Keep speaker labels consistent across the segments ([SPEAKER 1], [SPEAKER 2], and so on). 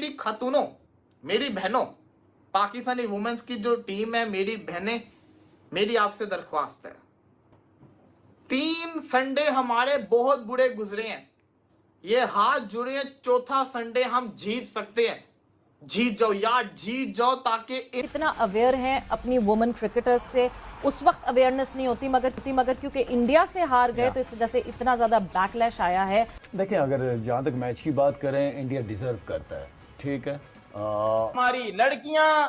[SPEAKER 1] मेरी खतूनों, मेरी बहनों, पाकिस्तानी वुमेन्स की जो टीम है, मेरी बहनें, मेरी आपसे दरख्वास्त है, 3 संडे हमारे बहुत बुरे गुजरे हैं, ये हाथ जुड़े हैं, चौथा संडे हम जीत सकते हैं। जीत जाओ यार, जीत जाओ, ताकि
[SPEAKER 2] इतना अवेयर हैं अपनी वुमेन क्रिकेटर्स से, उस वक्त अवेयरनेस नहीं होती, मगर क्योंकि इंडिया से हार गए तो इस वजह से इतना ज़्यादा बैकलैश आया है।
[SPEAKER 3] देखिए, अगर जहाँ तक मैच की बात करें, इंडिया डिजर्व करता है, ठीक है।
[SPEAKER 4] हमारी लड़कियां,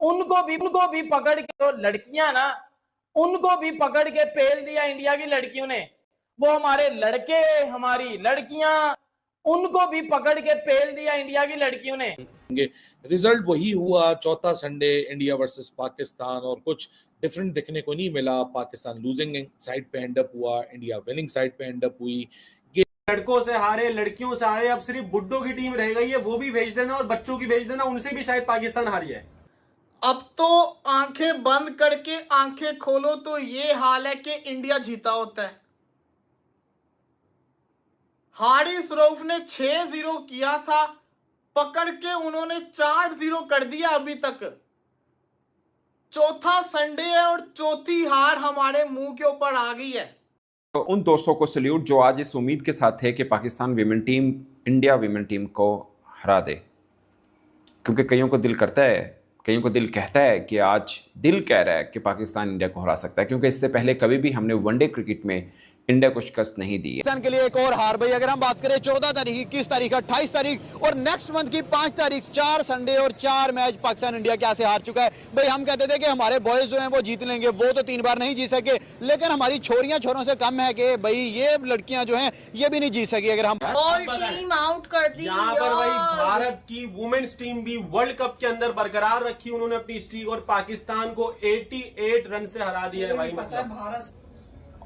[SPEAKER 4] उनको भी पकड़ के, तो लड़कियां ना, उनको भी पकड़ के पेल दिया इंडिया की लड़कियों ने। वो हमारे लड़के, हमारी लड़कियां, उनको भी पकड़ के पेल दिया इंडिया की लड़कियों ने।
[SPEAKER 5] रिजल्ट वही हुआ, चौथा संडे इंडिया वर्सेस पाकिस्तान, और कुछ डिफरेंट देखने को नहीं मिला। पाकिस्तान लूजिंग साइड पे एंड अप हुआ, इंडिया विनिंग साइड पे एंड अप हुई।
[SPEAKER 6] लड़कों से हारे, लड़कियों से हारे, अब सिर्फ बुड्ढों की टीम रह गई है, वो भी भेज देना, और बच्चों की भेज देना, उनसे भी शायद पाकिस्तान हारी है।
[SPEAKER 1] अब तो आंखें बंद करके आंखें खोलो तो ये हाल है कि इंडिया जीता होता है। हारिस रऊफ ने 6-0 किया था, पकड़ के उन्होंने 4-0 कर दिया अभी तक। चौथा संडे है और चौथी हार हमारे मुंह के ऊपर आ गई है।
[SPEAKER 7] तो उन दोस्तों को सल्यूट जो आज इस उम्मीद के साथ थे कि Pakistan women team India women team को हरा दे, क्योंकि कईयों को दिल करता है, कईयों को दिल कहता है कि आज दिल कह रहा है कि पाकिस्तान इंडिया को हरा सकता है, क्योंकि इससे पहले कभी भी हमने वनडे क्रिकेट में इंडिया को शिकस्त नहीं दी है।
[SPEAKER 8] पाकिस्तान के लिए एक और हार भाई। अगर हम बात करें 14 तारीख, 21 तारीख, 28 तारीख और नेक्स्ट मंथ की 5 तारीख, 4 संडे और 4 मैच पाकिस्तान इंडिया कैसे हार चुका है भाई। हम कहते थे कि हमारे बॉयज जो हैं वो जीत लेंगे, वो तो 3 बार नहीं जीत सके, लेकिन हमारी छोरियां छोरों से कम है कि भाई ये लड़कियां जो हैं ये भी नहीं जीत सकी। अगर हम
[SPEAKER 9] टीम आउट कर दी
[SPEAKER 6] यहाँ पर भाई भारत की वुमेन्स टीम भी वर्ल्ड कप के अंदर बरकरार रखी, उन्होंने अपनी स्ट्रीक, और पाकिस्तान को 88 रन से हरा दिया है भाई। मतलब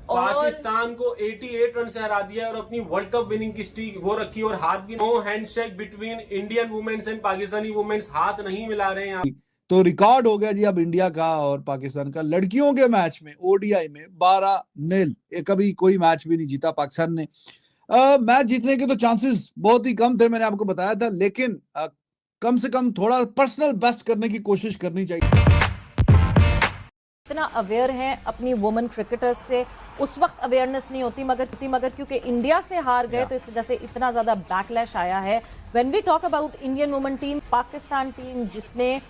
[SPEAKER 6] पाकिस्तान को 88 रन से हरा दिया और अपनी वर्ल्ड कप विनिंग की स्ट्रीक वो रखी, और हाथ भी, no handshake between Indian women's and Pakistani women's, हाथ नहीं मिला रहे हैं।
[SPEAKER 10] तो रिकॉर्ड हो गया जी अब इंडिया का और पाकिस्तान का लड़कियों के मैच में, ओडीआई में 12-0। कभी कोई मैच भी नहीं जीता पाकिस्तान ने। मैच जीतने के तो चांसेस बहुत ही कम थे, मैंने आपको बताया था, लेकिन कम से कम थोड़ा पर्सनल बेस्ट करने की कोशिश करनी चाहिए।
[SPEAKER 2] इतना अवेयर हैं अपनी वुमेन क्रिकेटर्स से, उस वक्त अवेयरनेस नहीं होती, मगर क्योंकि इंडिया से हार गए तो इस वजह से इतना ज़्यादा बैकलैश आया है। When we talk about Indian women team, Pakistan team जिसने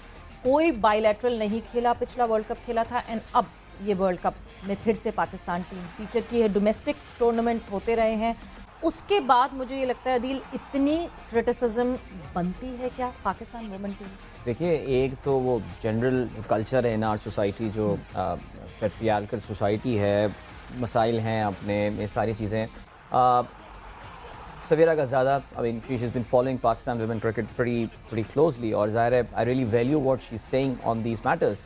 [SPEAKER 2] कोई बायलैटरल नहीं खेला, पिछला वर्ल्ड कप खेला था, एंड अब ये वर्ल्ड कप में फिर से पाकिस्तान टीम फीचर की है। डोमेस्टिक टूर्नामेंट्स होते रहे हैं, उसके बाद मुझे ये लगता है दिल इतनी क्रिटिसिज्म बनती है क्या पाकिस्तान वुमेन टीम?
[SPEAKER 11] देखिए, एक तो वो जनरल जो कल्चर है इन आर सोसाइटी, जो पैट्रियार्कल सोसाइटी है, मसाइल हैं अपने, ये सारी चीज़ें। सवेरा का ज़्यादा, I mean she is been following Pakistan women cricket pretty closely, और ज़ाहिर है I really value what she is saying on these matters.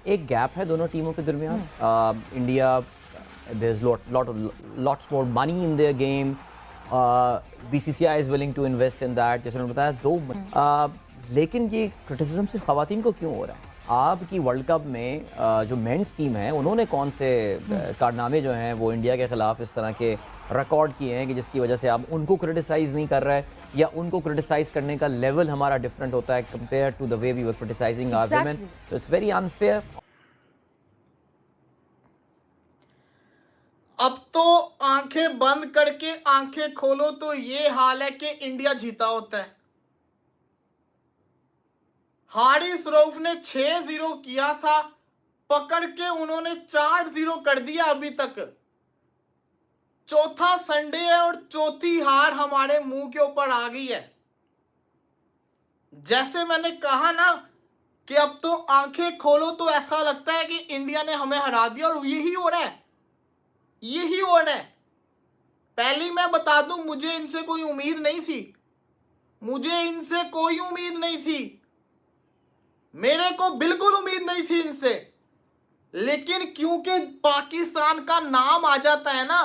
[SPEAKER 11] एक गैप है दोनों टीमों के दरमियान। India, there is lots more money in their game, BCCI is willing to invest in that, जैसे उन्होंने बताया। लेकिन ये क्रिटिसिज्म सिर्फ ख़वातीन को क्यों हो रहा है? आपकी वर्ल्ड कप में जो मेंस टीम है, उन्होंने कौन से कारनामे जो हैं वो इंडिया के ख़िलाफ़ इस तरह के रिकॉर्ड किए हैं कि जिसकी वजह से आप उनको क्रिटिसाइज़ नहीं कर रहे, या उनको क्रिटिसाइज़ करने का लेवल हमारा डिफरेंट होता है compare to the way we were criticising our women. So it's very unfair.
[SPEAKER 1] अब तो आंखें बंद करके आंखें खोलो तो ये हाल है कि इंडिया जीता होता है। हारिस रऊफ ने 6-0 किया था, पकड़ के उन्होंने 4-0 कर दिया अभी तक। चौथा संडे है और चौथी हार हमारे मुंह के ऊपर आ गई है। जैसे मैंने कहा ना कि अब तो आंखें खोलो तो ऐसा लगता है कि इंडिया ने हमें हरा दिया, और यही हो रहा है, यही हो रहा है। पहली मैं बता दूं, मुझे इनसे कोई उम्मीद नहीं थी, मुझे इनसे कोई उम्मीद नहीं थी, मेरे को बिल्कुल उम्मीद नहीं थी इनसे। लेकिन क्योंकि पाकिस्तान का नाम आ जाता है ना,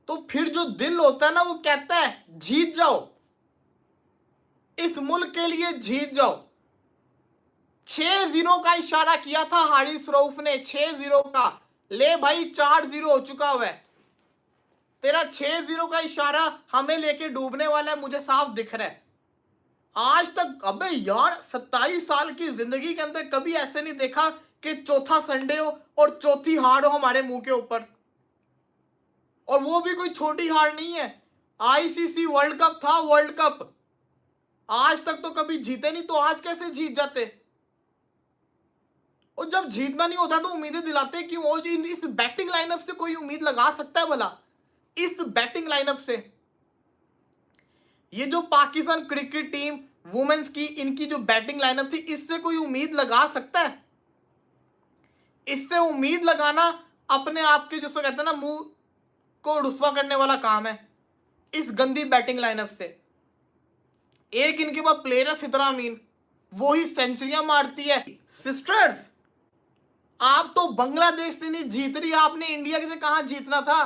[SPEAKER 1] तो फिर जो दिल होता है ना वो कहता है जीत जाओ, इस मुल्क के लिए जीत जाओ। 6-0 का इशारा किया था हारिस रऊफ ने, 6-0 का। ले भाई 4-0 हो चुका हुआ है, तेरा 6-0 का इशारा हमें लेके डूबने वाला है, मुझे साफ दिख रहा है। आज तक, अबे यार 27 साल की जिंदगी के अंदर कभी ऐसे नहीं देखा कि चौथा संडे हो और चौथी हार हो हमारे मुंह के ऊपर, और वो भी कोई छोटी हार नहीं है। आईसीसी वर्ल्ड कप था, वर्ल्ड कप, आज तक तो कभी जीते नहीं, तो आज कैसे जीत जाते? और जब जीतना नहीं होता तो उम्मीदें दिलाते क्यों? और इस बैटिंग लाइनअप से कोई उम्मीद लगा सकता है भला? इस बैटिंग लाइनअप से ये जो पाकिस्तान क्रिकेट टीम वुमेन्स की, इनकी जो बैटिंग लाइनअप थी, इससे कोई उम्मीद लगा सकता है? इससे उम्मीद लगाना अपने आप के, जिसको कहते हैं ना, मुंह को रुस्वा करने वाला काम है। इस गंदी बैटिंग लाइनअप से एक इनके पास प्लेयर है सितरा अमीन, वो ही सेंचुरियां मारती है। सिस्टर्स, आप तो बांग्लादेश से नहीं जीत रही, आपने इंडिया से कहां जीतना था?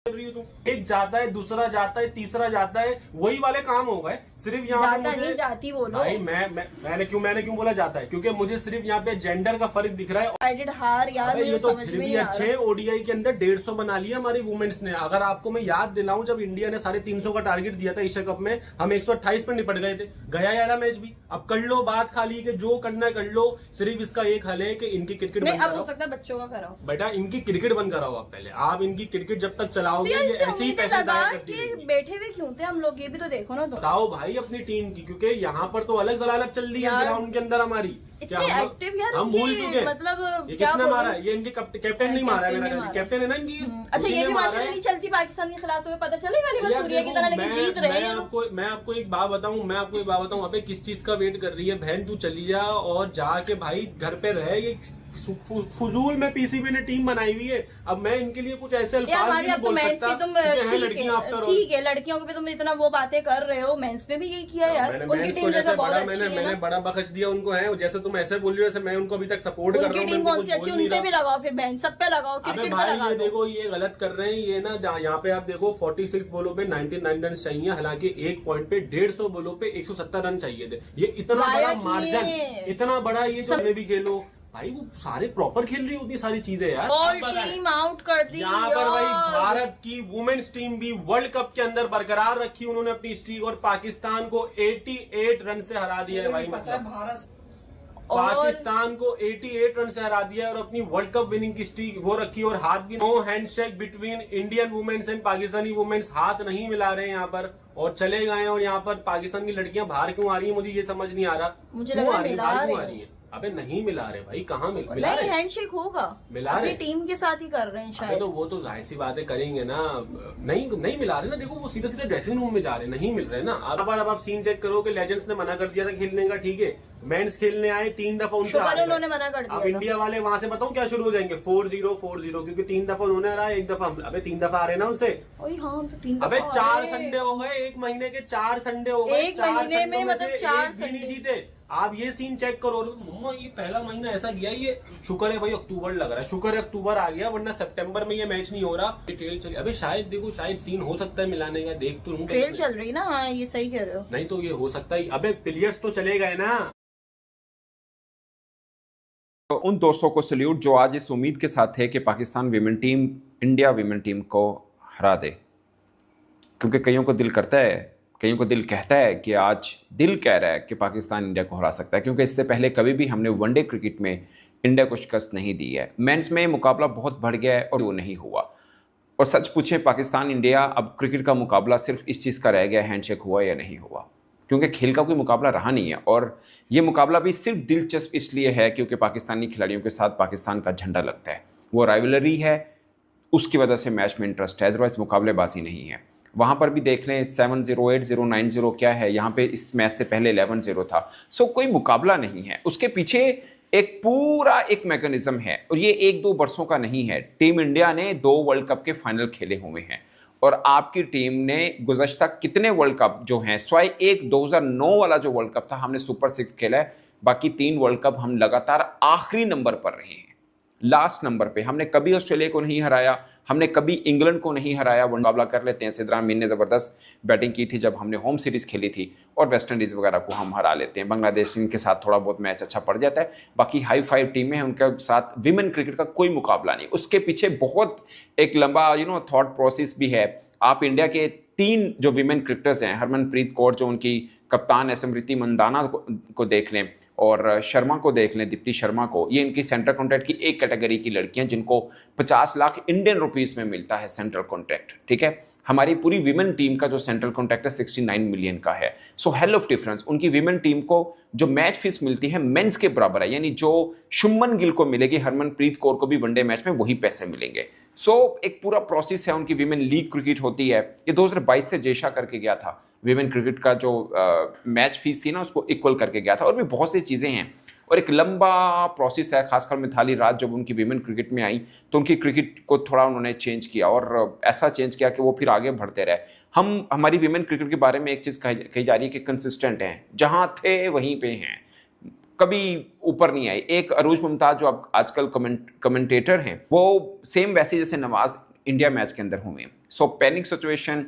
[SPEAKER 6] एक जाता है, दूसरा जाता है, तीसरा जाता है, वही वाले काम हो गए। सिर्फ यहाँ पे मुझे
[SPEAKER 9] नहीं जाती बोलो
[SPEAKER 6] भाई, मैंने क्यों बोला जाता है? क्योंकि मुझे सिर्फ यहाँ पे जेंडर का फर्क दिख रहा है।
[SPEAKER 9] हार यार,
[SPEAKER 6] ये तो
[SPEAKER 9] समझ
[SPEAKER 6] फिर
[SPEAKER 9] में
[SPEAKER 6] भी
[SPEAKER 9] नहीं आ
[SPEAKER 6] अच्छे ओडीआई के अंदर 150 बना लिया हमारी वुमेन्स ने। अगर आपको मैं याद दिलाऊं, जब इंडिया ने 350 का टारगेट दिया था एशिया कप में, हम 128 पर निपट गए थे। गया यार मैच भी। अब कर लो बात खाली के जो करना है कर लो, सिर्फ इसका एक हल है कि इनकी क्रिकेट बंद
[SPEAKER 9] कराओ। हो सकता है बच्चों का कराओ
[SPEAKER 6] बेटा, इनकी क्रिकेट बंद कराओ आप पहले। आप इनकी क्रिकेट जब तक चलाओगे ये ऐसे ही पैसे जाया करती रहेंगी।
[SPEAKER 9] बैठे हुए क्यों थे हम लोग, ये भी तो देखो ना।
[SPEAKER 6] बताओ भाई अपनी टीम की, क्योंकि यहाँ पर तो अलग जलालत चल रही है ग्राउंड के अंदर हमारी। क्या
[SPEAKER 9] एक्टिव यार,
[SPEAKER 6] हम भूल चुके?
[SPEAKER 9] मतलब
[SPEAKER 6] ये किसने मारा? ये इनके कैप्टन नहीं मारा है, मेरा कैप्टन है ना इनकी।
[SPEAKER 9] अच्छा, ये भी माशा नहीं चलती पाकिस्तान के खिलाफ, तुम्हें पता चले वाली बात सूर्या की तरह, लेकिन जीत रहे हैं।
[SPEAKER 6] मैं आपको एक बात बताऊं, अबे किस चीज का वेट कर रही है बहन? तू चली जा और जाके भाई घर पे रहे। ये फजूल में पीसीबी ने टीम बनाई हुई है। अब मैं इनके लिए कुछ ऐसे अल्फाज नहीं बोल सकता।
[SPEAKER 9] ठीक है, लड़कियों पे तुम इतना वो बातें कर रहे हो, मेंस पे भी यही किया यार। उनकी टीम जैसा बहुत अच्छी है।
[SPEAKER 6] मैंने बड़ा बख्श दिया उनको है, जैसे तुम ऐसे बोल रही हो, मैं उनको अभी तक सपोर्ट कर रहा हूँ।
[SPEAKER 9] उनकी टीम कौन सी अच्छी, उन पे भी लगाओ, फिर बैंड सब पे लगाओ, क्रिकेट पे लगा दो।
[SPEAKER 6] देखो ये गलत कर रहे हैं ये ना। यहाँ पे आप देखो 46 बॉलों पे 99 रन चाहिए, हालांकि एक पॉइंट पे 150 बॉलों पे 170 रन चाहिए थे। ये इतना बड़ा मार्जिन, इतना बड़ा, ये जो भी खेलो भाई, वो सारे प्रॉपर खेल रही होती सारी चीजें यार।
[SPEAKER 9] ऑल टीम आउट कर दी।
[SPEAKER 6] यहाँ पर भाई भारत की वुमेन्स टीम भी वर्ल्ड कप के अंदर बरकरार रखी उन्होंने अपनी स्ट्रीक, और पाकिस्तान को 88 रन से हरा दिया है भाई। भारत पाकिस्तान को 88 रन से हरा दिया है और अपनी वर्ल्ड कप विनिंग की स्ट्रीक वो रखी। और हाथ भी, no handshake between Indian women's and Pakistani women's, हाथ नहीं मिला रहे हैं यहाँ पर और चले गए। और यहाँ पर पाकिस्तान की लड़कियां बाहर क्यों आ रही है, मुझे ये समझ नहीं आ रहा।
[SPEAKER 9] क्यों आ रही है?
[SPEAKER 6] अबे नहीं मिला रहे भाई, कहाँ मिला
[SPEAKER 9] रहे? हैंडशेक होगा,
[SPEAKER 6] मिला रहे
[SPEAKER 9] टीम के साथ ही कर रहे हैं शायद।
[SPEAKER 6] तो वो तो जाहिर सी बातें करेंगे ना। नहीं मिला रहे ना। देखो वो सीधे ड्रेसिंग रूम में जा रहे हैं, नहीं मिल रहे ना। अब आप सीन चेक करो कि लेजेंड्स ने मना कर दिया था खेलने का, ठीक है। मेंस खेलने आए 3 दफा उनसे
[SPEAKER 9] उन्होंने मना कर दिया।
[SPEAKER 6] अब इंडिया वाले वहां से बताओ क्या शुरू हो जाएंगे, 4-0 क्योंकि 3 दफा उन्होंने हराया, 1 दफा। अबे 3 दफा आ रहे ना उनसे। अबे 4 संडे हो गए, एक महीने के 4 संडे हो गए,
[SPEAKER 9] 1 महीने में मतलब 4
[SPEAKER 6] संडे जीते। आप ये सीन चेक करो। मम्मा ये पहला महीना ऐसा गया, ये शुक्र है भाई अक्टूबर लग रहा है, शुक्र है अक्टूबर आ गया, वरना सितंबर में ये मैच नहीं हो रहा। ट्रेल चली, अबे शायद देखो, शायद सीन हो सकता है मिलाने का, देख तो
[SPEAKER 9] ट्रेल चल रही ना। हाँ ये सही कह रहे हो।
[SPEAKER 6] नहीं तो ये हो सकता है। अबे प्लेयर्स तो चले गए ना।
[SPEAKER 7] तो उन दोस्तों को सल्यूट जो आज इस उम्मीद के साथ थे कि Pakistan women team India women team को हरा दे, क्योंकि कईयों को दिल करता है, कईयों को दिल कहता है कि आज दिल कह रहा है कि पाकिस्तान इंडिया को हरा सकता है, क्योंकि इससे पहले कभी भी हमने वनडे क्रिकेट में इंडिया को शिकस्त नहीं दी है। मेंस में मुकाबला बहुत बढ़ गया है और वो नहीं हुआ। और सच पूछे पाकिस्तान इंडिया अब क्रिकेट का मुकाबला सिर्फ इस चीज़ का रह गया, हैंडशेक हुआ या नहीं हुआ, क्योंकि खेल का कोई मुकाबला रहा नहीं है। और ये मुकाबला भी सिर्फ दिलचस्प इसलिए है क्योंकि पाकिस्तानी खिलाड़ियों के साथ पाकिस्तान का झंडा लगता है, वो राइवलरी है, उसकी वजह से मैच में इंटरेस्ट है, अदरवाइज मुकाबलेबाजी नहीं है। वहाँ पर भी देख लें 7-0, 8-0, 9-0 क्या है, यहाँ पे इस मैच से पहले 11-0 था। सो कोई मुकाबला नहीं है, उसके पीछे एक पूरा एक मैकेनिज्म है और ये 1-2 वर्षों का नहीं है। टीम इंडिया ने 2 वर्ल्ड कप के फाइनल खेले हुए हैं और आपकी टीम ने गुज़श्ता कितने वर्ल्ड कप जो हैं, स्वाय एक 2009 वाला जो वर्ल्ड कप था हमने सुपर 6 खेला है, बाकी 3 वर्ल्ड कप हम लगातार आखिरी नंबर पर रहे हैं, लास्ट नंबर पे। हमने कभी ऑस्ट्रेलिया को नहीं हराया, हमने कभी इंग्लैंड को नहीं हराया। वो मुकाबला कर लेते हैं, सिद्रा अमीन ने ज़बरदस्त बैटिंग की थी जब हमने होम सीरीज़ खेली थी, और वेस्ट इंडीज़ वगैरह को हम हरा लेते हैं। बांग्लादेश इनके साथ थोड़ा बहुत मैच अच्छा पड़ जाता है, बाकी हाई फाइव टीमें हैं, उनके साथ विमेन क्रिकेट का कोई मुकाबला नहीं। उसके पीछे बहुत एक लंबा थॉट प्रोसेस भी है। आप इंडिया के 3 जो विमेन क्रिकेटर्स हैं, हरमनप्रीत कौर जो उनकी कप्तान स्मृति मंदाना को देख लें और शर्मा को देख लें, दीप्ति शर्मा को, ये इनकी सेंट्रल कॉन्ट्रैक्ट की एक कैटेगरी की लड़कियां जिनको 50 लाख इंडियन रुपीस में मिलता है सेंट्रल कॉन्ट्रैक्ट, ठीक है। हमारी पूरी विमेन टीम का जो सेंट्रल कॉन्ट्रैक्ट है 69 मिलियन का है। सो हेल ऑफ डिफरेंस, उनकी विमेन टीम को जो मैच फीस मिलती है मेंस के बराबर है, यानी जो शुभमन गिल को मिलेगी, हरमनप्रीत कौर को भी वनडे मैच में वही पैसे मिलेंगे। सो एक पूरा प्रोसेस है, उनकी विमेन लीग क्रिकेट होती है। ये 2022 से जेशा करके गया था, विमेन क्रिकेट का जो मैच फीस थी ना उसको इक्वल करके गया था, और भी बहुत सी चीज़ें हैं और एक लंबा प्रोसेस है। खासकर मिथाली राज जब उनकी विमेन क्रिकेट में आई तो उनकी क्रिकेट को थोड़ा उन्होंने चेंज किया और ऐसा चेंज किया कि वो फिर आगे बढ़ते रहे। हमारी विमेन क्रिकेट के बारे में एक चीज़ कही जा रही है कि कंसिस्टेंट हैं, जहाँ थे वहीं पे हैं, कभी ऊपर नहीं आई। एक अरूज मुमताज जो अब आजकल कमेंटेटर हैं वो सेम वैसे जैसे नवाज इंडिया मैच के अंदर हुए। सो पैनिक सिचुएशन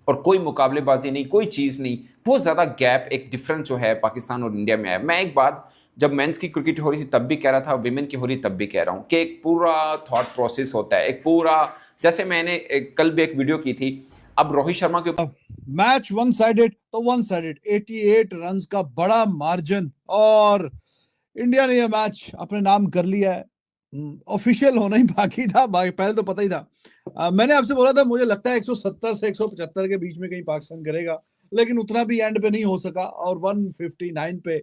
[SPEAKER 7] और कोई मुकाबलेबाजी नहीं, कोई चीज़ नहीं, बहुत ज़्यादा गैप, एक डिफरेंस जो है पाकिस्तान और इंडिया में है। मैं एक बात जब मेंस की क्रिकेट हो रही थी तब भी कह रहा था, विमेन की हो रही तब भी कह रहा हूँ कि एक पूरा थॉट प्रोसेस होता है, एक पूरा, जैसे मैंने कल भी एक वीडियो की थी, अब रोहित शर्मा के
[SPEAKER 10] मैच वन साइडेड तो वन साइडेड, 88 रन्स का बड़ा मार्जिन और इंडिया ने यह मैच अपने नाम कर लिया है। ऑफिशियल होना ही बाकी था, पहले तो पता ही था। मैंने आपसे बोला था मुझे लगता है 170 से 175 के बीच में कहीं पाकिस्तान करेगा, लेकिन उतना भी एंड पे नहीं हो सका और 159 पे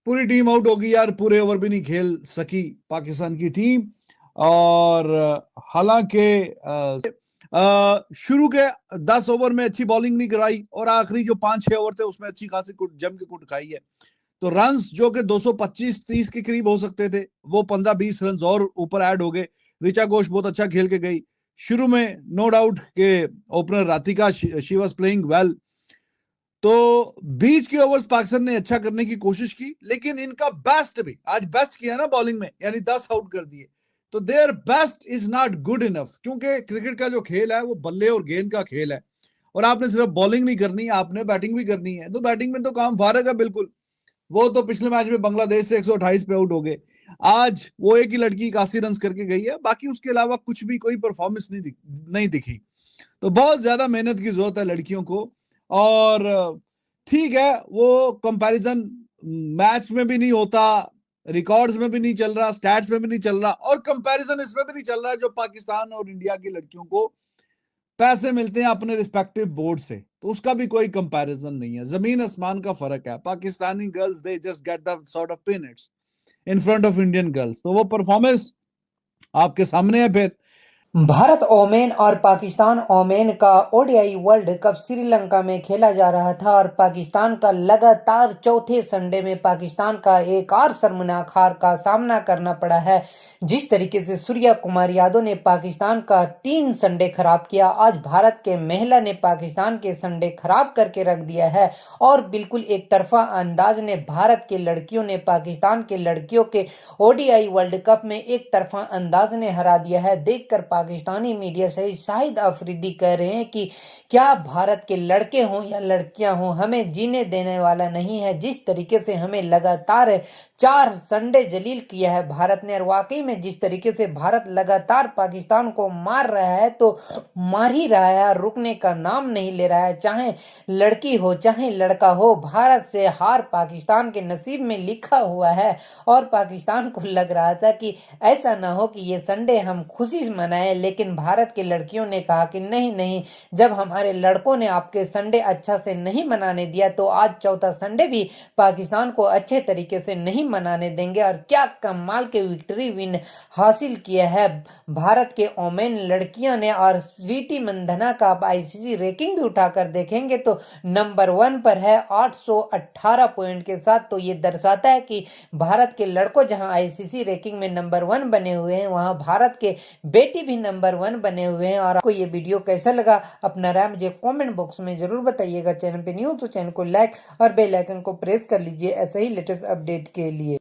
[SPEAKER 10] पूरी टीम आउट होगी यार, पूरे ओवर भी नहीं खेल सकी पाकिस्तान की टीम। और हालांकि शुरू के 10 ओवर में अच्छी बॉलिंग नहीं कराई और आखिरी जो 5-6 ओवर थे उसमें अच्छी खासी जम के कुट खाई है। तो रन्स जो कि 225-30 के करीब हो सकते थे वो 15-20 रन और ऊपर ऐड हो गए। ऋचा घोष बहुत अच्छा खेल के गई शुरू में, नो डाउट के opener Radhika she was playing well. तो बीच के ओवर्स पाकिस्तान ने अच्छा करने की कोशिश की, लेकिन इनका बेस्ट भी आज बेस्ट किया ना बॉलिंग में, यानी 10 आउट कर दिए। तो their best is not good enough, क्योंकि क्रिकेट का जो खेल है वो बल्ले और गेंद का खेल है और आपने सिर्फ बॉलिंग नहीं करनी, आपने बैटिंग भी करनी है। तो बैटिंग में तो काम फारग है बिल्कुल। वो तो पिछले मैच में बांग्लादेश से 128 पे आउट हो गए, आज वो एक ही लड़की 81 रन करके गई है, बाकी उसके अलावा कुछ भी कोई परफॉर्मेंस नहीं दिखी। तो बहुत ज्यादा मेहनत की जरूरत है लड़कियों को। और ठीक है, वो कंपैरिजन मैच में भी नहीं होता, रिकॉर्ड्स में भी नहीं चल रहा, स्टैट्स में भी नहीं चल रहा, और कंपैरिजन इसमें भी नहीं चल रहा है जो पाकिस्तान और इंडिया की लड़कियों को पैसे मिलते हैं अपने रिस्पेक्टिव बोर्ड से, तो उसका भी कोई कंपैरिजन नहीं है। जमीन आसमान का फर्क है। Pakistani girls they just get the sort of पेनिट्स in front of Indian girls. तो वो परफॉर्मेंस आपके सामने है। फिर
[SPEAKER 12] भारत ओमेन और पाकिस्तान ओमेन का ओडीआई वर्ल्ड कप श्रीलंका में खेला जा रहा था और पाकिस्तान का लगातार चौथे संडे में पाकिस्तान का एक और शर्मनाक हार का सामना करना पड़ा है। जिस तरीके से सूर्या कुमार यादव ने पाकिस्तान का 3 संडे खराब किया, आज भारत के महिला ने पाकिस्तान के संडे खराब करके रख दिया है और बिल्कुल एक तरफा अंदाज ने भारत के लड़कियों ने पाकिस्तान के लड़कियों के ओडीआई वर्ल्ड कप में एक तरफा अंदाज ने हरा दिया है। देखकर पाकिस्तानी मीडिया सहित शाहिद अफरीदी कह रहे हैं कि क्या भारत के लड़के हों या लड़कियां हों, हमें जीने देने वाला नहीं है। जिस तरीके से हमें लगातार 4 संडे जलील किया है भारत ने, और वाकई में जिस तरीके से भारत लगातार पाकिस्तान को मार रहा है तो मार ही रहा है, रुकने का नाम नहीं ले रहा है। चाहे लड़की हो चाहे लड़का हो, भारत से हार पाकिस्तान के नसीब में लिखा हुआ है। और पाकिस्तान को लग रहा था कि ऐसा ना हो कि ये संडे हम खुशी से मनाएं, लेकिन भारत के लड़कियों ने कहा कि नहीं नहीं, जब हमारे लड़कों ने आपके संडे अच्छा से नहीं मनाने दिया तो आज चौथा संडे भी पाकिस्तान को अच्छे तरीके से नहीं मनाने देंगे। और क्या कमाल के विक्ट्री विन हासिल किया है भारत के ओमेन लड़कियों ने। और स्मृति मंदाना का आप आईसीसी रैंकिंग भी उठाकर देखेंगे तो नंबर 1 पर है 818 पॉइंट के साथ। तो ये दर्शाता है कि भारत के लड़कों जहां आईसीसी रैंकिंग में नंबर 1 बने हुए हैं, वहां भारत के बेटी भी नंबर 1 बने हुए हैं। और आपको ये वीडियो कैसा लगा अपना राय मुझे कमेंट बॉक्स में जरूर बताइएगा। चैनल पे न्यू तो चैनल को लाइक और बेल आइकन को प्रेस कर लीजिए ऐसे ही लेटेस्ट अपडेट के लिए।